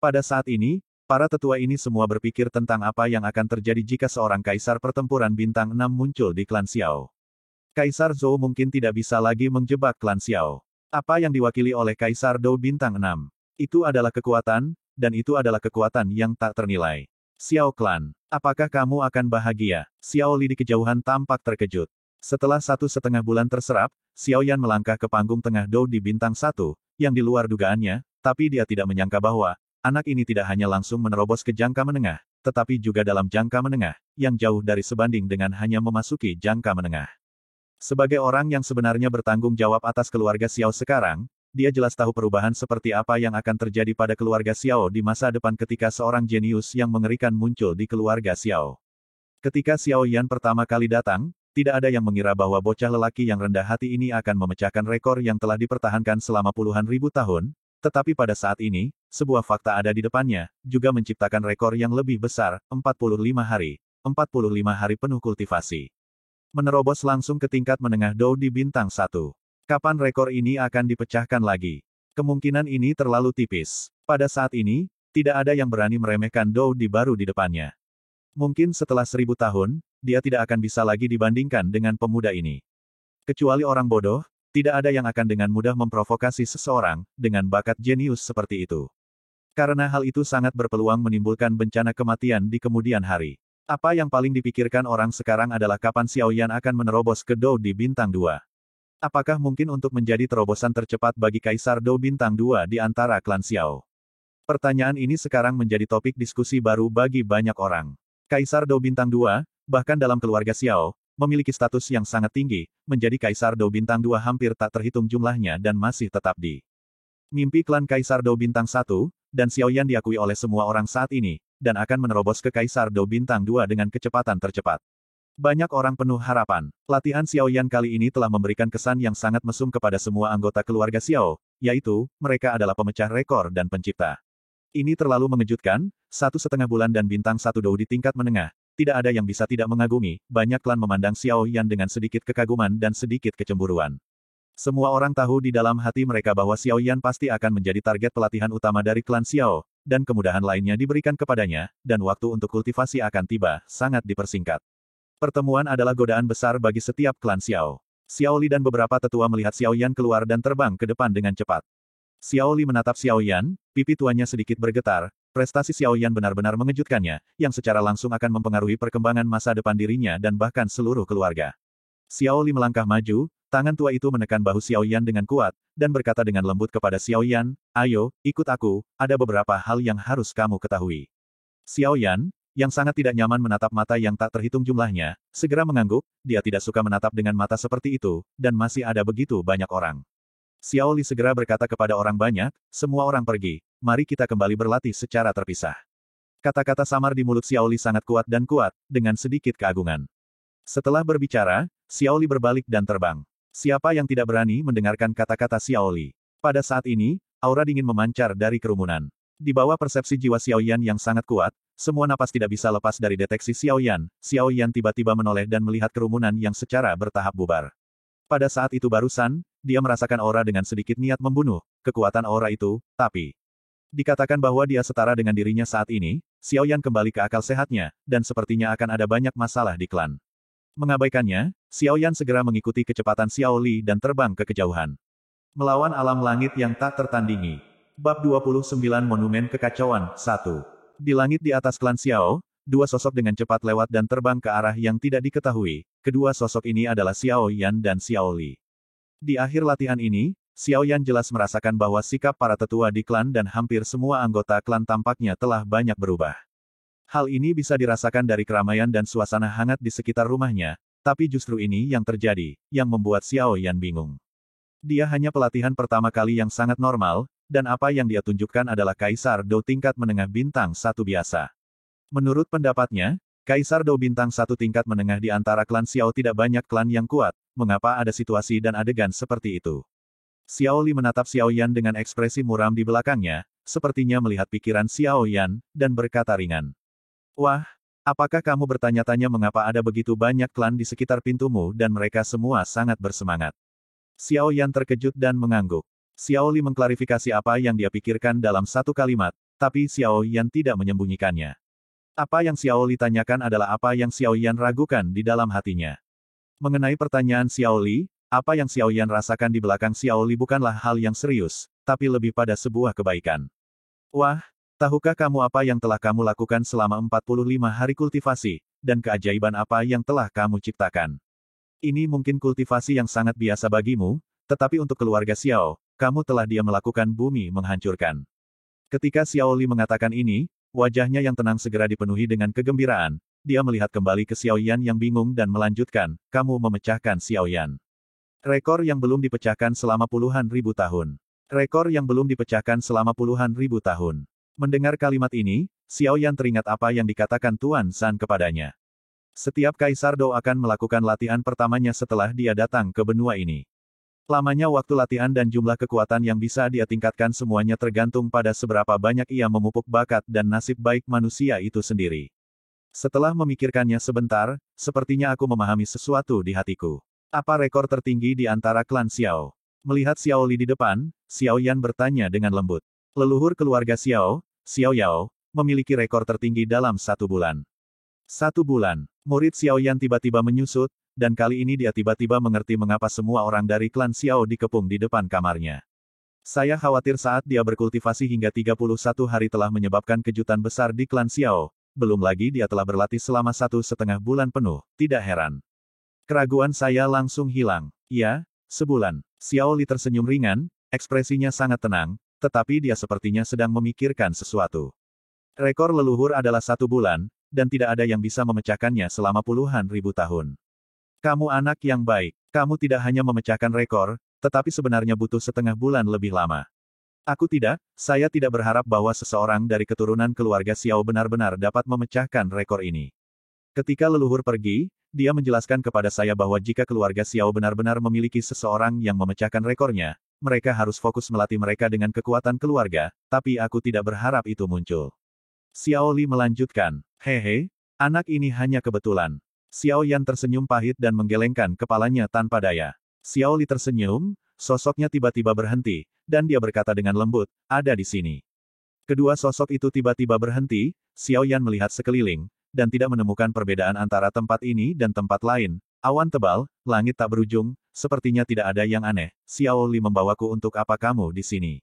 Pada saat ini, para tetua ini semua berpikir tentang apa yang akan terjadi jika seorang kaisar pertempuran bintang 6 muncul di klan Xiao. Kaisar Zhou mungkin tidak bisa lagi menjebak klan Xiao. Apa yang diwakili oleh Kaisar Dou bintang 6? Itu adalah kekuatan, dan itu adalah kekuatan yang tak ternilai. Xiao Clan, apakah kamu akan bahagia? Xiao Li di kejauhan tampak terkejut. Setelah 1,5 bulan terserap, Xiao Yan melangkah ke panggung tengah Dou di bintang 1, yang di luar dugaannya, tapi dia tidak menyangka bahwa, anak ini tidak hanya langsung menerobos ke jangka menengah, tetapi juga dalam jangka menengah, yang jauh dari sebanding dengan hanya memasuki jangka menengah. Sebagai orang yang sebenarnya bertanggung jawab atas keluarga Xiao sekarang, dia jelas tahu perubahan seperti apa yang akan terjadi pada keluarga Xiao di masa depan ketika seorang jenius yang mengerikan muncul di keluarga Xiao. Ketika Xiao Yan pertama kali datang, tidak ada yang mengira bahwa bocah lelaki yang rendah hati ini akan memecahkan rekor yang telah dipertahankan selama puluhan ribu tahun, tetapi pada saat ini, sebuah fakta ada di depannya, juga menciptakan rekor yang lebih besar, 45 hari. 45 hari penuh kultivasi. Menerobos langsung ke tingkat menengah Dou di bintang 1. Kapan rekor ini akan dipecahkan lagi? Kemungkinan ini terlalu tipis. Pada saat ini, tidak ada yang berani meremehkan Dou di baru di depannya. Mungkin setelah 1000 tahun, dia tidak akan bisa lagi dibandingkan dengan pemuda ini. Kecuali orang bodoh, tidak ada yang akan dengan mudah memprovokasi seseorang, dengan bakat jenius seperti itu. Karena hal itu sangat berpeluang menimbulkan bencana kematian di kemudian hari. Apa yang paling dipikirkan orang sekarang adalah kapan Xiao Yan akan menerobos ke Dou di bintang 2. Apakah mungkin untuk menjadi terobosan tercepat bagi Kaisar Dou bintang 2 di antara klan Xiao? Pertanyaan ini sekarang menjadi topik diskusi baru bagi banyak orang. Kaisar Dou bintang 2, bahkan dalam keluarga Xiao, memiliki status yang sangat tinggi, menjadi Kaisar Dou bintang 2 hampir tak terhitung jumlahnya dan masih tetap di mimpi klan Kaisar Dou bintang 1, dan Xiao Yan diakui oleh semua orang saat ini, dan akan menerobos ke Kaisar Dou bintang 2 dengan kecepatan tercepat. Banyak orang penuh harapan. Latihan Xiao Yan kali ini telah memberikan kesan yang sangat mesum kepada semua anggota keluarga Xiao, yaitu, mereka adalah pemecah rekor dan pencipta. Ini terlalu mengejutkan, 1,5 bulan dan bintang 1 Dou di tingkat menengah, tidak ada yang bisa tidak mengagumi, banyak klan memandang Xiao Yan dengan sedikit kekaguman dan sedikit kecemburuan. Semua orang tahu di dalam hati mereka bahwa Xiao Yan pasti akan menjadi target pelatihan utama dari klan Xiao, dan kemudahan lainnya diberikan kepadanya, dan waktu untuk kultivasi akan tiba, sangat dipersingkat. Pertemuan adalah godaan besar bagi setiap klan Xiao. Xiao Li dan beberapa tetua melihat Xiao Yan keluar dan terbang ke depan dengan cepat. Xiao Li menatap Xiao Yan, pipi tuanya sedikit bergetar, prestasi Xiao Yan benar-benar mengejutkannya, yang secara langsung akan mempengaruhi perkembangan masa depan dirinya dan bahkan seluruh keluarga. Xiao Li melangkah maju, tangan tua itu menekan bahu Xiao Yan dengan kuat, dan berkata dengan lembut kepada Xiao Yan, "Ayo, ikut aku, ada beberapa hal yang harus kamu ketahui." Xiao Yan, yang sangat tidak nyaman menatap mata yang tak terhitung jumlahnya, segera mengangguk, dia tidak suka menatap dengan mata seperti itu, dan masih ada begitu banyak orang. Xiao Li segera berkata kepada orang banyak, semua orang pergi, mari kita kembali berlatih secara terpisah. Kata-kata samar di mulut Xiao Li sangat kuat, dengan sedikit keagungan. Setelah berbicara, Xiao Li berbalik dan terbang. Siapa yang tidak berani mendengarkan kata-kata Xiao Li? Pada saat ini, aura dingin memancar dari kerumunan. Di bawah persepsi jiwa Xiao Yan yang sangat kuat, semua napas tidak bisa lepas dari deteksi Xiao Yan. Xiao Yan tiba-tiba menoleh dan melihat kerumunan yang secara bertahap bubar. Pada saat itu barusan, dia merasakan aura dengan sedikit niat membunuh, kekuatan aura itu, tapi dikatakan bahwa dia setara dengan dirinya saat ini, Xiao Yan kembali ke akal sehatnya, dan sepertinya akan ada banyak masalah di klan. Mengabaikannya, Xiao Yan segera mengikuti kecepatan Xiao Li dan terbang ke kejauhan. Melawan alam langit yang tak tertandingi. Bab 29 Monumen Kekacauan 1. Di langit di atas klan Xiao, dua sosok dengan cepat lewat dan terbang ke arah yang tidak diketahui. Kedua sosok ini adalah Xiao Yan dan Xiao Li. Di akhir latihan ini, Xiao Yan jelas merasakan bahwa sikap para tetua di klan dan hampir semua anggota klan tampaknya telah banyak berubah. Hal ini bisa dirasakan dari keramaian dan suasana hangat di sekitar rumahnya, tapi justru ini yang terjadi, yang membuat Xiao Yan bingung. Dia hanya pelatihan pertama kali yang sangat normal, dan apa yang dia tunjukkan adalah Kaisar Do tingkat menengah bintang 1 biasa. Menurut pendapatnya, Kaisar Do bintang 1 tingkat menengah di antara klan Xiao tidak banyak klan yang kuat, mengapa ada situasi dan adegan seperti itu. Xiao Li menatap Xiao Yan dengan ekspresi muram di belakangnya, sepertinya melihat pikiran Xiao Yan, dan berkata ringan. Wah, apakah kamu bertanya-tanya mengapa ada begitu banyak klan di sekitar pintumu dan mereka semua sangat bersemangat? Xiao Yan terkejut dan mengangguk. Xiao Li mengklarifikasi apa yang dia pikirkan dalam satu kalimat, tapi Xiao Yan tidak menyembunyikannya. Apa yang Xiao Li tanyakan adalah apa yang Xiao Yan ragukan di dalam hatinya. Mengenai pertanyaan Xiao Li, apa yang Xiao Yan rasakan di belakang Xiao Li bukanlah hal yang serius, tapi lebih pada sebuah kebaikan. Wah, tahukah kamu apa yang telah kamu lakukan selama 45 hari kultivasi, dan keajaiban apa yang telah kamu ciptakan? Ini mungkin kultivasi yang sangat biasa bagimu, tetapi untuk keluarga Xiao, kamu telah dia melakukan bumi menghancurkan. Ketika Xiao Li mengatakan ini, wajahnya yang tenang segera dipenuhi dengan kegembiraan. Dia melihat kembali ke Xiao Yan yang bingung dan melanjutkan, kamu memecahkan Xiao Yan. Rekor yang belum dipecahkan selama puluhan ribu tahun. Rekor yang belum dipecahkan selama puluhan ribu tahun. Mendengar kalimat ini, Xiao Yan teringat apa yang dikatakan Tuan San kepadanya. Setiap Kaisar Do akan melakukan latihan pertamanya setelah dia datang ke benua ini. Lamanya waktu latihan dan jumlah kekuatan yang bisa dia tingkatkan semuanya tergantung pada seberapa banyak ia memupuk bakat dan nasib baik manusia itu sendiri. Setelah memikirkannya sebentar, sepertinya aku memahami sesuatu di hatiku. Apa rekor tertinggi di antara klan Xiao? Melihat Xiao Li di depan, Xiao Yan bertanya dengan lembut. Leluhur keluarga Xiao, Xiao Yao, memiliki rekor tertinggi dalam 1 bulan. 1 bulan, murid Xiao Yan tiba-tiba menyusut, dan kali ini dia tiba-tiba mengerti mengapa semua orang dari klan Xiao dikepung di depan kamarnya. Saya khawatir saat dia berkultivasi hingga 31 hari telah menyebabkan kejutan besar di klan Xiao, belum lagi dia telah berlatih selama 1,5 bulan penuh, tidak heran. Keraguan saya langsung hilang. Ya, sebulan. Xiao Li tersenyum ringan, ekspresinya sangat tenang, tetapi dia sepertinya sedang memikirkan sesuatu. Rekor leluhur adalah 1 bulan, dan tidak ada yang bisa memecahkannya selama puluhan ribu tahun. Kamu anak yang baik. Kamu tidak hanya memecahkan rekor, tetapi sebenarnya butuh 1/2 bulan lebih lama. Saya tidak berharap bahwa seseorang dari keturunan keluarga Xiao benar-benar dapat memecahkan rekor ini. Ketika leluhur pergi, dia menjelaskan kepada saya bahwa jika keluarga Xiao benar-benar memiliki seseorang yang memecahkan rekornya, mereka harus fokus melatih mereka dengan kekuatan keluarga, tapi aku tidak berharap itu muncul. Xiao Li melanjutkan, hehe, anak ini hanya kebetulan. Xiao Yan tersenyum pahit dan menggelengkan kepalanya tanpa daya. Xiao Li tersenyum, sosoknya tiba-tiba berhenti, dan dia berkata dengan lembut, ada di sini. Kedua sosok itu tiba-tiba berhenti, Xiao Yan melihat sekeliling, dan tidak menemukan perbedaan antara tempat ini dan tempat lain. Awan tebal, langit tak berujung, sepertinya tidak ada yang aneh. Xiao Li membawaku untuk apa kamu di sini?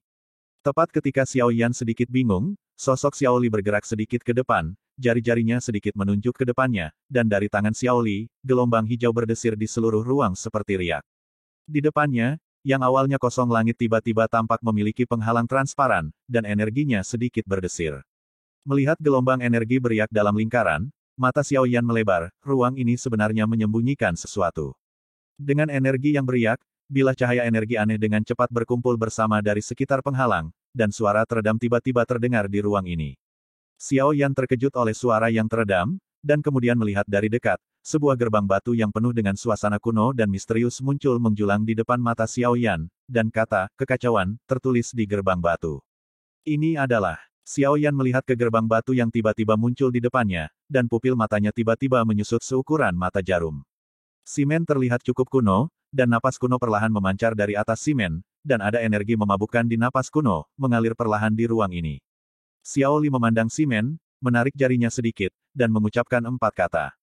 Tepat ketika Xiao Yan sedikit bingung, sosok Xiao Li bergerak sedikit ke depan, jari-jarinya sedikit menunjuk ke depannya, dan dari tangan Xiao Li, gelombang hijau berdesir di seluruh ruang seperti riak. Di depannya, yang awalnya kosong langit tiba-tiba tampak memiliki penghalang transparan, dan energinya sedikit berdesir. Melihat gelombang energi beriak dalam lingkaran, mata Xiao Yan melebar, ruang ini sebenarnya menyembunyikan sesuatu. Dengan energi yang beriak, bilah cahaya energi aneh dengan cepat berkumpul bersama dari sekitar penghalang, dan suara teredam tiba-tiba terdengar di ruang ini. Xiao Yan terkejut oleh suara yang teredam, dan kemudian melihat dari dekat, sebuah gerbang batu yang penuh dengan suasana kuno dan misterius muncul menjulang di depan mata Xiao Yan, dan kata, kekacauan, tertulis di gerbang batu. Ini adalah, Xiao Yan melihat ke gerbang batu yang tiba-tiba muncul di depannya, dan pupil matanya tiba-tiba menyusut seukuran mata jarum. Simen terlihat cukup kuno, dan napas kuno perlahan memancar dari atas simen, dan ada energi memabukkan di napas kuno, mengalir perlahan di ruang ini. Xiao Li memandang simen, menarik jarinya sedikit, dan mengucapkan 4 kata.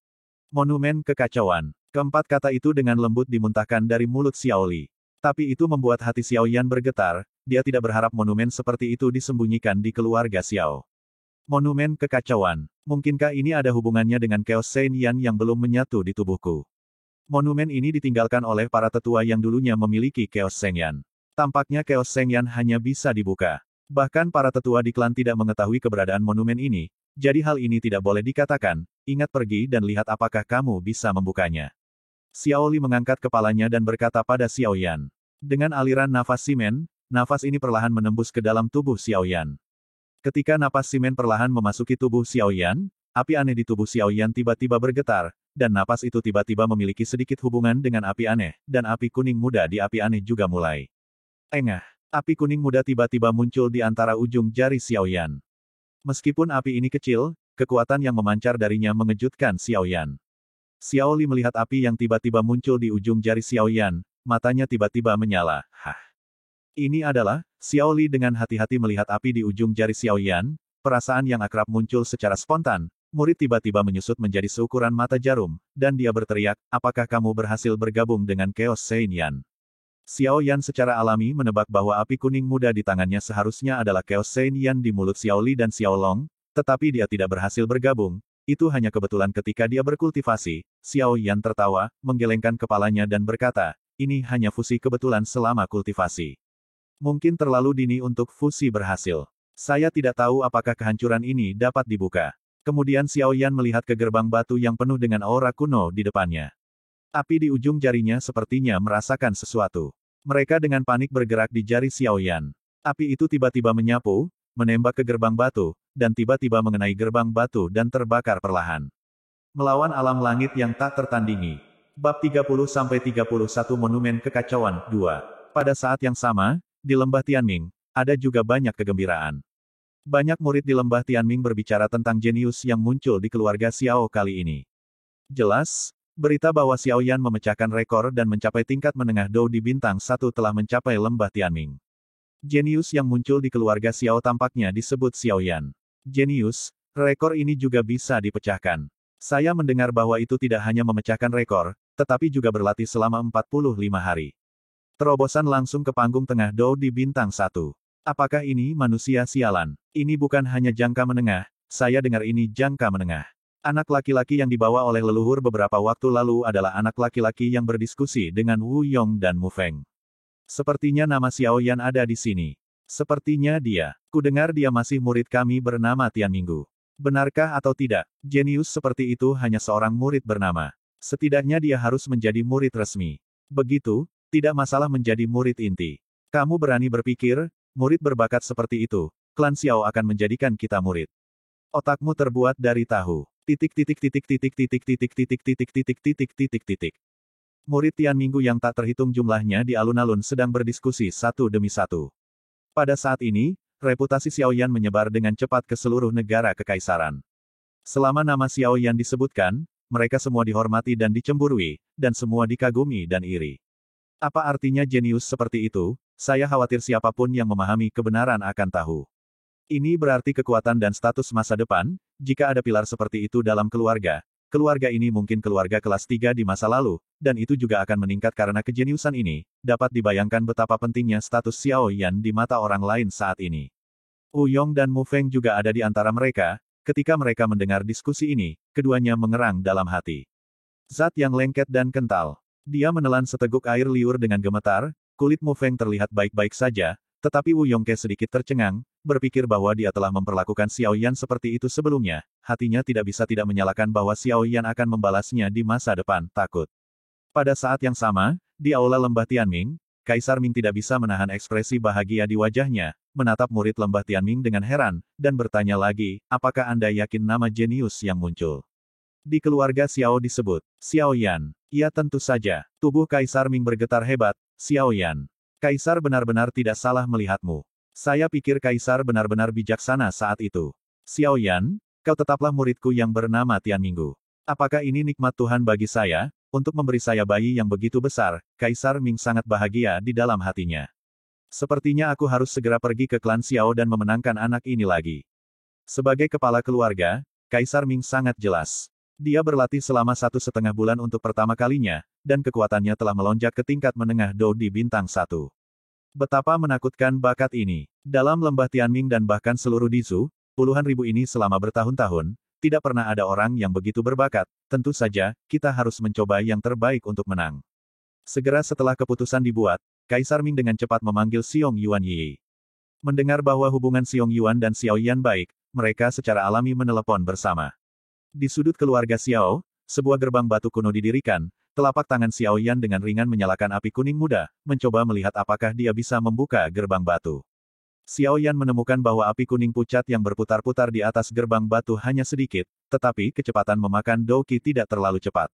Monumen kekacauan. Keempat kata itu dengan lembut dimuntahkan dari mulut Xiao Li. Tapi itu membuat hati Xiao Yan bergetar, dia tidak berharap monumen seperti itu disembunyikan di keluarga Xiao. Monumen kekacauan. Mungkinkah ini ada hubungannya dengan Chaos Saint Yan yang belum menyatu di tubuhku? Monumen ini ditinggalkan oleh para tetua yang dulunya memiliki Chaos Saint Yan. Tampaknya Chaos Saint Yan hanya bisa dibuka. Bahkan para tetua di klan tidak mengetahui keberadaan monumen ini, jadi hal ini tidak boleh dikatakan. Ingat, pergi dan lihat apakah kamu bisa membukanya. Xiao Li mengangkat kepalanya dan berkata pada Xiao Yan. Dengan aliran nafas simen, nafas ini perlahan menembus ke dalam tubuh Xiao Yan. Ketika napas simen perlahan memasuki tubuh Xiao Yan, api aneh di tubuh Xiao Yan tiba-tiba bergetar, dan napas itu tiba-tiba memiliki sedikit hubungan dengan api aneh, dan api kuning muda di api aneh juga mulai. Engah, api kuning muda tiba-tiba muncul di antara ujung jari Xiao Yan. Meskipun api ini kecil, kekuatan yang memancar darinya mengejutkan Xiao Yan. Xiao Li melihat api yang tiba-tiba muncul di ujung jari Xiao Yan, matanya tiba-tiba menyala. Hah! Ini adalah, Xiao Li dengan hati-hati melihat api di ujung jari Xiao Yan, perasaan yang akrab muncul secara spontan, murid tiba-tiba menyusut menjadi seukuran mata jarum, dan dia berteriak, apakah kamu berhasil bergabung dengan Chaos Saint Yan? Xiao Yan secara alami menebak bahwa api kuning muda di tangannya seharusnya adalah Chaos Saint Yan di mulut Xiao Li dan Xiao Long, tetapi dia tidak berhasil bergabung. Itu hanya kebetulan ketika dia berkultivasi. Xiao Yan tertawa, menggelengkan kepalanya dan berkata, ini hanya fusi kebetulan selama kultivasi. Mungkin terlalu dini untuk fusi berhasil. Saya tidak tahu apakah kehancuran ini dapat dibuka. Kemudian Xiao Yan melihat ke gerbang batu yang penuh dengan aura kuno di depannya. Api di ujung jarinya sepertinya merasakan sesuatu. Mereka dengan panik bergerak di jari Xiao Yan. Api itu tiba-tiba menyapu, menembak ke gerbang batu, dan tiba-tiba mengenai gerbang batu dan terbakar perlahan. Melawan alam langit yang tak tertandingi. Bab 30-31 Monumen Kekacauan 2. Pada saat yang sama, di lembah Tianming, ada juga banyak kegembiraan. Banyak murid di lembah Tianming berbicara tentang jenius yang muncul di keluarga Xiao kali ini. Jelas, berita bahwa Xiao Yan memecahkan rekor dan mencapai tingkat menengah Dou di bintang 1 telah mencapai lembah Tianming. Jenius yang muncul di keluarga Xiao tampaknya disebut Xiao Yan. Jenius, rekor ini juga bisa dipecahkan. Saya mendengar bahwa itu tidak hanya memecahkan rekor, tetapi juga berlatih selama 45 hari. Terobosan langsung ke panggung tengah Dou di bintang 1. Apakah ini manusia sialan? Ini bukan hanya jangka menengah, saya dengar ini jangka menengah. Anak laki-laki yang dibawa oleh leluhur beberapa waktu lalu adalah anak laki-laki yang berdiskusi dengan Wu Yong dan Mu Feng. Sepertinya nama Xiao Yan ada di sini. Sepertinya dia. Kudengar dia masih murid kami bernama Tian Minggu. Benarkah atau tidak? Jenius seperti itu hanya seorang murid bernama. Setidaknya dia harus menjadi murid resmi. Begitu, tidak masalah menjadi murid inti. Kamu berani berpikir, murid berbakat seperti itu, klan Xiao akan menjadikan kita murid. Otakmu terbuat dari tahu. Murid Tian Minggu yang tak terhitung jumlahnya di alun-alun sedang berdiskusi satu demi satu. Pada saat ini, reputasi Xiao Yan menyebar dengan cepat ke seluruh negara kekaisaran. Selama nama Xiao Yan disebutkan, mereka semua dihormati dan dicemburui, dan semua dikagumi dan iri. Apa artinya jenius seperti itu? Saya khawatir siapapun yang memahami kebenaran akan tahu. Ini berarti kekuatan dan status masa depan. Jika ada pilar seperti itu dalam keluarga, keluarga ini mungkin keluarga kelas 3 di masa lalu, dan itu juga akan meningkat karena kejeniusan ini. Dapat dibayangkan betapa pentingnya status Xiao Yan di mata orang lain saat ini. Wu Yong dan Mu Feng juga ada di antara mereka. Ketika mereka mendengar diskusi ini, keduanya mengerang dalam hati. Zat yang lengket dan kental. Dia menelan seteguk air liur dengan gemetar. Kulit Mu Feng terlihat baik-baik saja, tetapi Wu Yongke sedikit tercengang, berpikir bahwa dia telah memperlakukan Xiao Yan seperti itu sebelumnya, hatinya tidak bisa tidak menyalahkan bahwa Xiao Yan akan membalasnya di masa depan, takut. Pada saat yang sama, di aula lembah Tianming, Kaisar Ming tidak bisa menahan ekspresi bahagia di wajahnya, menatap murid lembah Tianming dengan heran, dan bertanya lagi, apakah Anda yakin nama jenius yang muncul di keluarga Xiao disebut Xiao Yan? Ya tentu saja. Tubuh Kaisar Ming bergetar hebat. Xiao Yan. Kaisar benar-benar tidak salah melihatmu. Saya pikir Kaisar benar-benar bijaksana saat itu. Xiao Yan, kau tetaplah muridku yang bernama Tianminggu. Apakah ini nikmat Tuhan bagi saya, untuk memberi saya bayi yang begitu besar? Kaisar Ming sangat bahagia di dalam hatinya. Sepertinya aku harus segera pergi ke klan Xiao dan memenangkan anak ini lagi. Sebagai kepala keluarga, Kaisar Ming sangat jelas. Dia berlatih selama 1,5 bulan untuk pertama kalinya, dan kekuatannya telah melonjak ke tingkat menengah Do di bintang 1. Betapa menakutkan bakat ini. Dalam lembah Tianming dan bahkan seluruh Dizu, puluhan ribu ini selama bertahun-tahun, tidak pernah ada orang yang begitu berbakat. Tentu saja, kita harus mencoba yang terbaik untuk menang. Segera setelah keputusan dibuat, Kaisar Ming dengan cepat memanggil Xiong Yuan Yi. Mendengar bahwa hubungan Xiong Yuan dan Xiao Yan baik, mereka secara alami menelepon bersama. Di sudut keluarga Xiao, sebuah gerbang batu kuno didirikan, telapak tangan Xiao Yan dengan ringan menyalakan api kuning muda, mencoba melihat apakah dia bisa membuka gerbang batu. Xiao Yan menemukan bahwa api kuning pucat yang berputar-putar di atas gerbang batu hanya sedikit, tetapi kecepatan memakan Doki tidak terlalu cepat.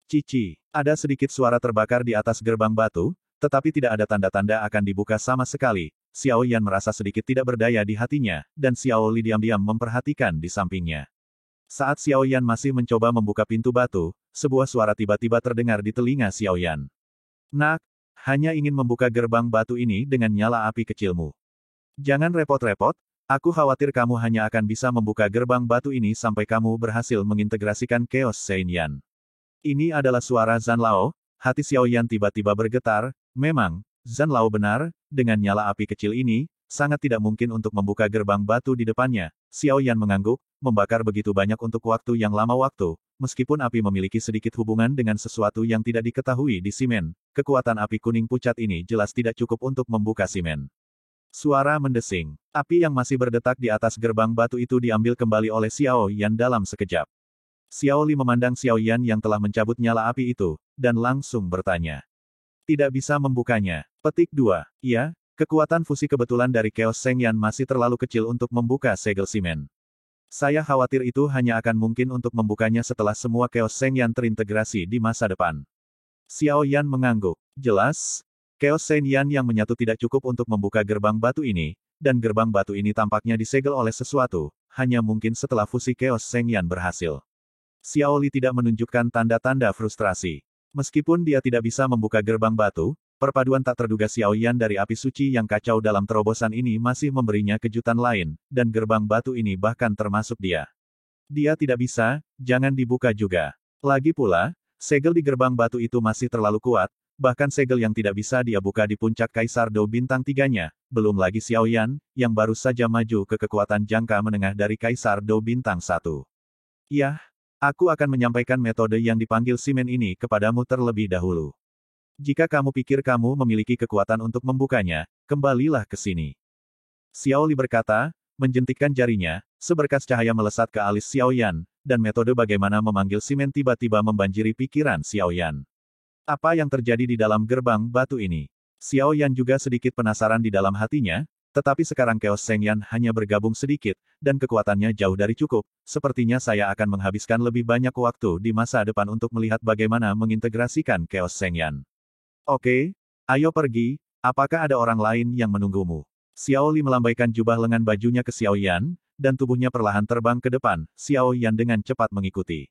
Cici, ada sedikit suara terbakar di atas gerbang batu, tetapi tidak ada tanda-tanda akan dibuka sama sekali. Xiao Yan merasa sedikit tidak berdaya di hatinya, dan Xiao Li diam-diam memperhatikan di sampingnya. Saat Xiao Yan masih mencoba membuka pintu batu, sebuah suara tiba-tiba terdengar di telinga Xiao Yan. Nak, hanya ingin membuka gerbang batu ini dengan nyala api kecilmu. Jangan repot-repot, aku khawatir kamu hanya akan bisa membuka gerbang batu ini sampai kamu berhasil mengintegrasikan Chaos Sein Yan. Ini adalah suara Zhan Lao. Hati Xiao Yan tiba-tiba bergetar. Memang, Zhan Lao benar, dengan nyala api kecil ini, sangat tidak mungkin untuk membuka gerbang batu di depannya. Xiao Yan mengangguk, membakar begitu banyak untuk waktu yang lama waktu, meskipun api memiliki sedikit hubungan dengan sesuatu yang tidak diketahui di simen, kekuatan api kuning pucat ini jelas tidak cukup untuk membuka simen. Suara mendesing. Api yang masih berdetak di atas gerbang batu itu diambil kembali oleh Xiao Yan dalam sekejap. Xiao Li memandang Xiao Yan yang telah mencabut nyala api itu, dan langsung bertanya. Tidak bisa membukanya. Petik 2. Ya, kekuatan fusi kebetulan dari Chaos Seng Yan masih terlalu kecil untuk membuka segel simen. Saya khawatir itu hanya akan mungkin untuk membukanya setelah semua Chaos Seng Yan terintegrasi di masa depan. Xiao Yan mengangguk. Jelas, Chaos Seng Yan yang menyatu tidak cukup untuk membuka gerbang batu ini, dan gerbang batu ini tampaknya disegel oleh sesuatu, hanya mungkin setelah fusi Chaos Seng Yan berhasil. Xiao Li tidak menunjukkan tanda-tanda frustrasi. Meskipun dia tidak bisa membuka gerbang batu, perpaduan tak terduga Xiao Yan dari api suci yang kacau dalam terobosan ini masih memberinya kejutan lain, dan gerbang batu ini bahkan termasuk dia. Dia tidak bisa, jangan dibuka juga. Lagi pula, segel di gerbang batu itu masih terlalu kuat, bahkan segel yang tidak bisa dia buka di puncak Kaisar Do bintang 3-nya, belum lagi Xiao Yan, yang baru saja maju ke kekuatan jangka menengah dari Kaisar Do bintang 1. Yah, aku akan menyampaikan metode yang dipanggil simen ini kepadamu terlebih dahulu. Jika kamu pikir kamu memiliki kekuatan untuk membukanya, kembalilah ke sini. Xiao Li berkata, menjentikkan jarinya, seberkas cahaya melesat ke alis Xiao Yan, dan metode bagaimana memanggil simen tiba-tiba membanjiri pikiran Xiao Yan. Apa yang terjadi di dalam gerbang batu ini? Xiao Yan juga sedikit penasaran di dalam hatinya, tetapi sekarang Chaos Seng Yan hanya bergabung sedikit, dan kekuatannya jauh dari cukup. Sepertinya saya akan menghabiskan lebih banyak waktu di masa depan untuk melihat bagaimana mengintegrasikan Chaos Seng Yan. Oke, ayo pergi, apakah ada orang lain yang menunggumu? Xiao Li melambaikan jubah lengan bajunya ke Xiao Yan, dan tubuhnya perlahan terbang ke depan. Xiao Yan dengan cepat mengikuti.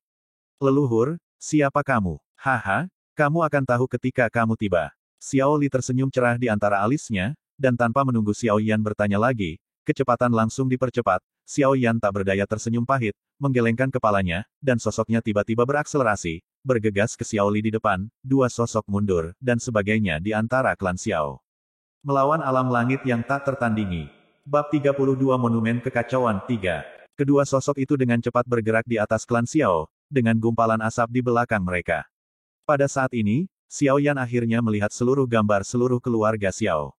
Leluhur, siapa kamu? Haha, kamu akan tahu ketika kamu tiba. Xiao Li tersenyum cerah di antara alisnya, dan tanpa menunggu Xiao Yan bertanya lagi, kecepatan langsung dipercepat. Xiao Yan tak berdaya tersenyum pahit, menggelengkan kepalanya, dan sosoknya tiba-tiba berakselerasi, bergegas ke Xiao Li di depan, dua sosok mundur, dan sebagainya di antara klan Xiao. Melawan alam langit yang tak tertandingi. Bab 32 Monumen Kekacauan 3. Kedua sosok itu dengan cepat bergerak di atas klan Xiao, dengan gumpalan asap di belakang mereka. Pada saat ini, Xiao Yan akhirnya melihat seluruh gambar seluruh keluarga Xiao.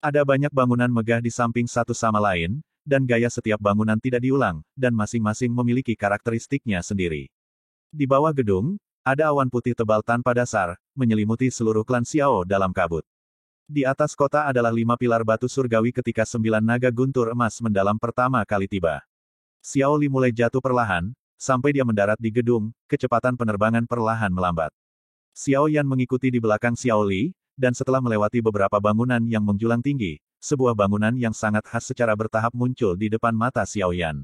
Ada banyak bangunan megah di samping satu sama lain, dan gaya setiap bangunan tidak diulang, dan masing-masing memiliki karakteristiknya sendiri. Di bawah gedung, ada awan putih tebal tanpa dasar, menyelimuti seluruh klan Xiao dalam kabut. Di atas kota adalah 5 pilar batu surgawi ketika 9 naga guntur emas mendalam pertama kali tiba. Xiao Li mulai jatuh perlahan, sampai dia mendarat di gedung, kecepatan penerbangan perlahan melambat. Xiao Yan mengikuti di belakang Xiao Li, dan setelah melewati beberapa bangunan yang menjulang tinggi, sebuah bangunan yang sangat khas secara bertahap muncul di depan mata Xiao Yan.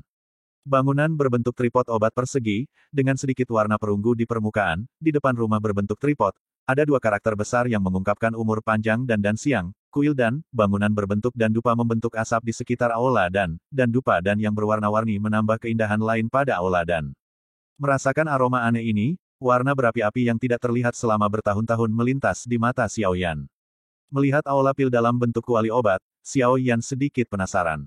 Bangunan berbentuk tripod obat persegi, dengan sedikit warna perunggu di permukaan, di depan rumah berbentuk tripod, ada 2 karakter besar yang mengungkapkan umur panjang dan siang, kuil dan, bangunan berbentuk dan dupa membentuk asap di sekitar aula dan dupa dan yang berwarna-warni menambah keindahan lain pada aula dan. Merasakan aroma aneh ini, warna berapi-api yang tidak terlihat selama bertahun-tahun melintas di mata Xiao Yan. Melihat aula pil dalam bentuk kuali obat, Xiao Yan sedikit penasaran.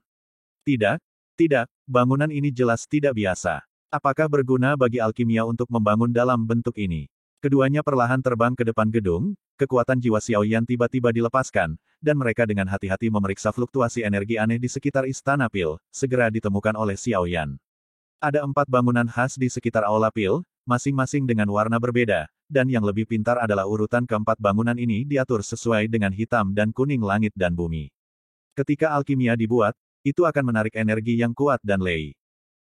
Tidak, bangunan ini jelas tidak biasa. Apakah berguna bagi alkimia untuk membangun dalam bentuk ini? Keduanya perlahan terbang ke depan gedung, kekuatan jiwa Xiao Yan tiba-tiba dilepaskan, dan mereka dengan hati-hati memeriksa fluktuasi energi aneh di sekitar istana pil, segera ditemukan oleh Xiao Yan. Ada 4 bangunan khas di sekitar aula pil, masing-masing dengan warna berbeda, dan yang lebih pintar adalah urutan keempat bangunan ini diatur sesuai dengan hitam dan kuning langit dan bumi. Ketika alkimia dibuat, itu akan menarik energi yang kuat dan lei.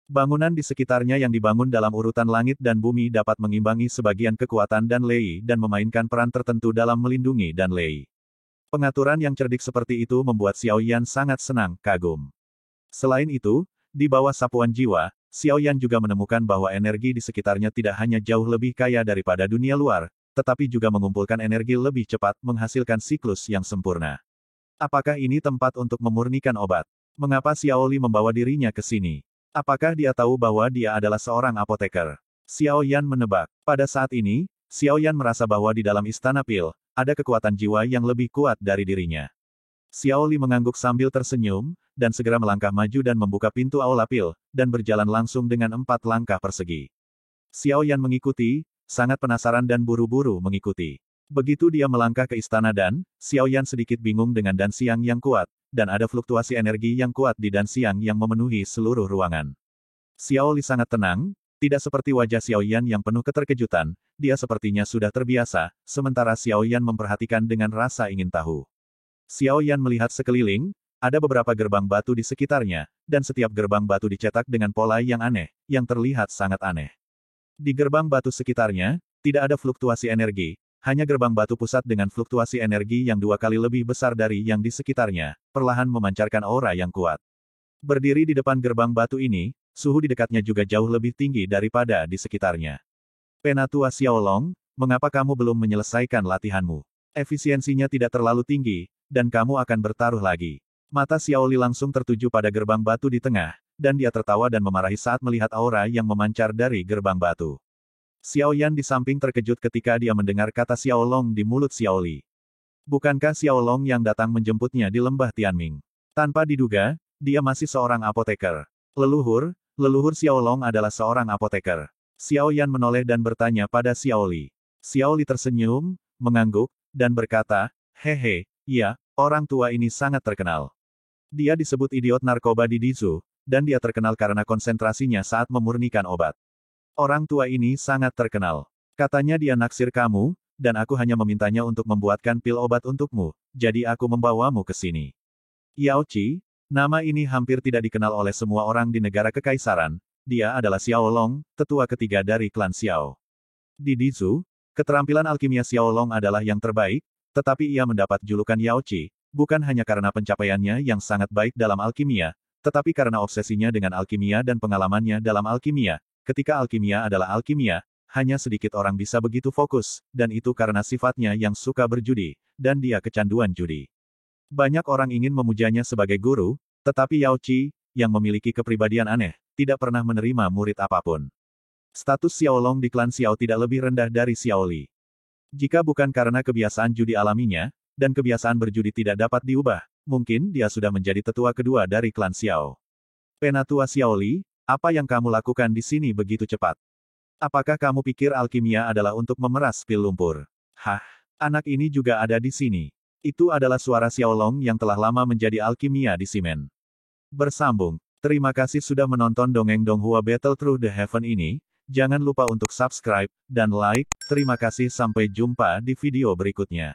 Bangunan di sekitarnya yang dibangun dalam urutan langit dan bumi dapat mengimbangi sebagian kekuatan dan lei dan memainkan peran tertentu dalam melindungi dan lei. Pengaturan yang cerdik seperti itu membuat Xiao Yan sangat senang, kagum. Selain itu, di bawah sapuan jiwa, Xiao Yan juga menemukan bahwa energi di sekitarnya tidak hanya jauh lebih kaya daripada dunia luar, tetapi juga mengumpulkan energi lebih cepat, menghasilkan siklus yang sempurna. Apakah ini tempat untuk memurnikan obat? Mengapa Xiao Li membawa dirinya ke sini? Apakah dia tahu bahwa dia adalah seorang apoteker? Xiao Yan menebak. Pada saat ini, Xiao Yan merasa bahwa di dalam istana pil, ada kekuatan jiwa yang lebih kuat dari dirinya. Xiao Li mengangguk sambil tersenyum, dan segera melangkah maju dan membuka pintu aula pil, dan berjalan langsung dengan 4 langkah persegi. Xiao Yan mengikuti, sangat penasaran dan buru-buru mengikuti. Begitu dia melangkah ke istana dan, Xiao Yan sedikit bingung dengan dan siang yang kuat, dan ada fluktuasi energi yang kuat di dan siang yang memenuhi seluruh ruangan. Xiao Li sangat tenang, tidak seperti wajah Xiao Yan yang penuh keterkejutan, dia sepertinya sudah terbiasa, sementara Xiao Yan memperhatikan dengan rasa ingin tahu. Xiao Yan melihat sekeliling, ada beberapa gerbang batu di sekitarnya, dan setiap gerbang batu dicetak dengan pola yang aneh, yang terlihat sangat aneh. Di gerbang batu sekitarnya, tidak ada fluktuasi energi, hanya gerbang batu pusat dengan fluktuasi energi yang 2 kali lebih besar dari yang di sekitarnya, perlahan memancarkan aura yang kuat. Berdiri di depan gerbang batu ini, suhu di dekatnya juga jauh lebih tinggi daripada di sekitarnya. Penatua Xiaolong, mengapa kamu belum menyelesaikan latihanmu? Efisiensinya tidak terlalu tinggi, dan kamu akan bertaruh lagi. Mata Xiao Li langsung tertuju pada gerbang batu di tengah, dan dia tertawa dan memarahi saat melihat aura yang memancar dari gerbang batu. Xiao Yan di samping terkejut ketika dia mendengar kata Xiao Long di mulut Xiao Li. Bukankah Xiao Long yang datang menjemputnya di lembah Tianming? Tanpa diduga, dia masih seorang apoteker. Leluhur Xiao Long adalah seorang apoteker. Xiao Yan menoleh dan bertanya pada Xiao Li. Xiao Li tersenyum, mengangguk, dan berkata, hehe, iya, orang tua ini sangat terkenal. Dia disebut idiot narkoba di Dizu, dan dia terkenal karena konsentrasinya saat memurnikan obat. Orang tua ini sangat terkenal. Katanya dia naksir kamu, dan aku hanya memintanya untuk membuatkan pil obat untukmu, jadi aku membawamu ke sini. Yao Qi, nama ini hampir tidak dikenal oleh semua orang di negara kekaisaran, dia adalah Xiao Long, tetua ketiga dari klan Xiao. Di Dizu, keterampilan alkimia Xiao Long adalah yang terbaik, tetapi ia mendapat julukan Yao Qi, bukan hanya karena pencapaiannya yang sangat baik dalam alkimia, tetapi karena obsesinya dengan alkimia dan pengalamannya dalam alkimia. Ketika alkimia adalah alkimia, hanya sedikit orang bisa begitu fokus, dan itu karena sifatnya yang suka berjudi, dan dia kecanduan judi. Banyak orang ingin memujanya sebagai guru, tetapi Yao Qi, yang memiliki kepribadian aneh, tidak pernah menerima murid apapun. Status Xiao Long di klan Xiao tidak lebih rendah dari Xiao Li. Jika bukan karena kebiasaan judi alaminya, dan kebiasaan berjudi tidak dapat diubah, mungkin dia sudah menjadi tetua kedua dari klan Xiao. Penatua Xiao Li, apa yang kamu lakukan di sini begitu cepat? Apakah kamu pikir alkimia adalah untuk memeras pil lumpur? Hah, anak ini juga ada di sini. Itu adalah suara Xiaolong yang telah lama menjadi alkimia di simen. Bersambung. Terima kasih sudah menonton dongeng Donghua Battle Through the Heaven ini. Jangan lupa untuk subscribe dan like. Terima kasih, sampai jumpa di video berikutnya.